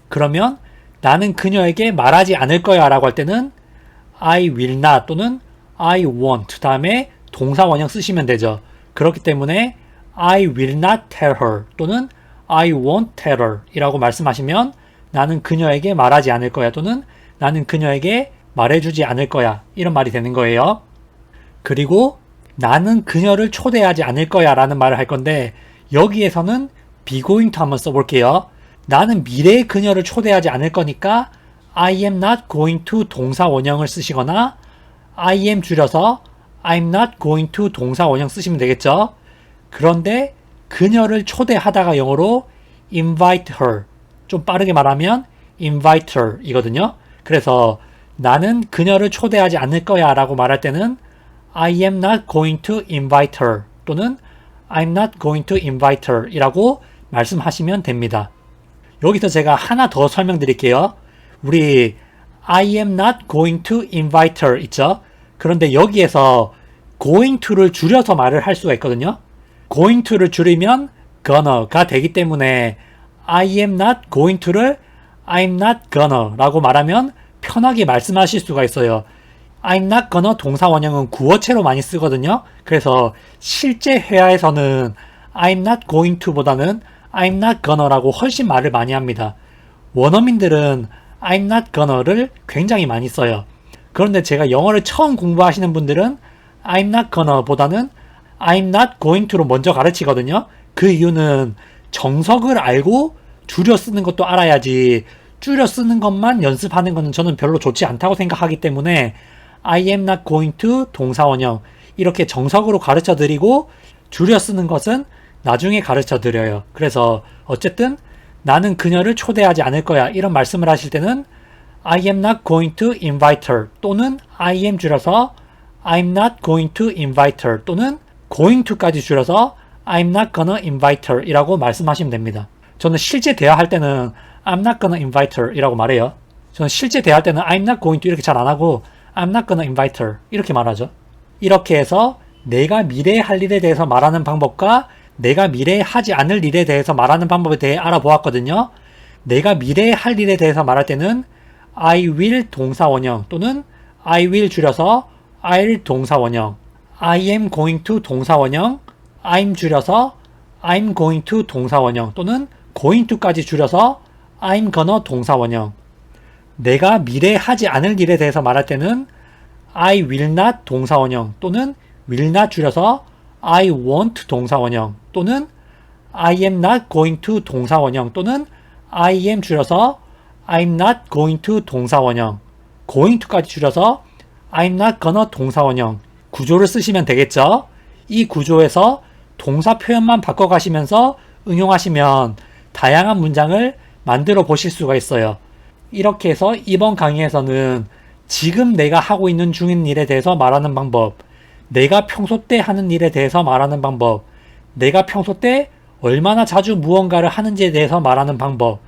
그러면 나는 그녀에게 말하지 않을 거야 라고 할 때는 I will not 또는 I won't 다음에 동사 원형 쓰시면 되죠. 그렇기 때문에 I will not tell her 또는 I won't tell her 이라고 말씀하시면 나는 그녀에게 말하지 않을 거야 또는 나는 그녀에게 말해주지 않을 거야 이런 말이 되는 거예요. 그리고 나는 그녀를 초대하지 않을 거야 라는 말을 할 건데 여기에서는 be going to 한번 써볼게요. 나는 미래의 그녀를 초대하지 않을 거니까 I am not going to 동사 원형을 쓰시거나 I am 줄여서 I'm not going to 동사 원형 쓰시면 되겠죠. 그런데 그녀를 초대하다가 영어로 invite her 좀 빠르게 말하면 invite her 이거든요. 그래서 나는 그녀를 초대하지 않을 거야 라고 말할 때는 I am not going to invite her 또는 I'm not going to invite her 이라고 말씀하시면 됩니다. 여기서 제가 하나 더 설명드릴게요. 우리 I am not going to invite her 있죠? 그런데 여기에서 going to를 줄여서 말을 할 수가 있거든요. going to를 줄이면 gonna가 되기 때문에 I am not going to를 I'm not gonna 라고 말하면 편하게 말씀하실 수가 있어요. I'm not gonna 동사 원형은 구어체로 많이 쓰거든요. 그래서 실제 회화에서는 I'm not going to 보다는 I'm not gonna 라고 훨씬 말을 많이 합니다. 원어민들은 I'm not gonna'를 굉장히 많이 써요. 그런데 제가 영어를 처음 공부하시는 분들은 I'm not gonna 보다는 I'm not going to로 먼저 가르치거든요. 그 이유는 정석을 알고 줄여 쓰는 것도 알아야지 줄여 쓰는 것만 연습하는 것은 저는 별로 좋지 않다고 생각하기 때문에 I am not going to 동사 원형 이렇게 정석으로 가르쳐 드리고 줄여 쓰는 것은 나중에 가르쳐 드려요. 그래서 어쨌든 나는 그녀를 초대하지 않을 거야 이런 말씀을 하실 때는 I am not going to invite her 또는 I am 줄여서 I'm not going to invite her 또는 going to까지 줄여서 I'm not gonna invite her 이라고 말씀하시면 됩니다. 저는 실제 대화할 때는 I'm not gonna invite her 이라고 말해요. 저는 실제 대화할 때는 I'm not going to 이렇게 잘 안 하고 I'm not gonna invite her 이렇게 말하죠. 이렇게 해서 내가 미래에 할 일에 대해서 말하는 방법과 내가 미래에 하지 않을 일에 대해서 말하는 방법에 대해 알아보았거든요. 내가 미래에 할 일에 대해서 말할 때는 I will 동사 원형 또는 I will 줄여서 I'll 동사 원형 I am going to 동사 원형 I'm 줄여서 I'm going to 동사 원형 또는 going to까지 줄여서 I'm gonna 동사 원형 내가 미래에 하지 않을 일에 대해서 말할 때는 I will not 동사 원형 또는 will not 줄여서 I won't 동사 원형 또는 I am not going to 동사 원형 또는 I am 줄여서 I'm not going to 동사 원형 going to까지 줄여서 I'm not gonna 동사 원형 구조를 쓰시면 되겠죠. 이 구조에서 동사 표현만 바꿔가시면서 응용하시면 다양한 문장을 만들어 보실 수가 있어요. 이렇게 해서 이번 강의에서는 지금 내가 하고 있는 중인 일에 대해서 말하는 방법, 내가 평소 때 하는 일에 대해서 말하는 방법, 내가 평소 때 얼마나 자주 무언가를 하는지에 대해서 말하는 방법,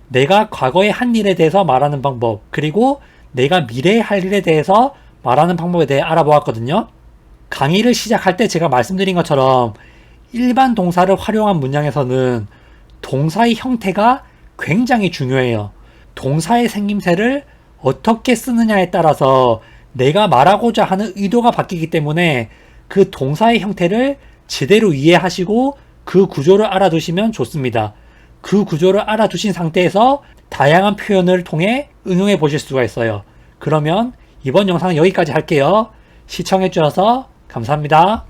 내가 과거에 한 일에 대해서 말하는 방법, 그리고 내가 미래에 할 일에 대해서 말하는 방법에 대해 알아보았거든요. 강의를 시작할 때 제가 말씀드린 것처럼 일반 동사를 활용한 문장에서는 동사의 형태가 굉장히 중요해요. 동사의 생김새를 어떻게 쓰느냐에 따라서 내가 말하고자 하는 의도가 바뀌기 때문에 그 동사의 형태를 제대로 이해하시고 그 구조를 알아두시면 좋습니다. 그 구조를 알아두신 상태에서 다양한 표현을 통해 응용해 보실 수가 있어요. 그러면 이번 영상은 여기까지 할게요. 시청해 주셔서 감사합니다.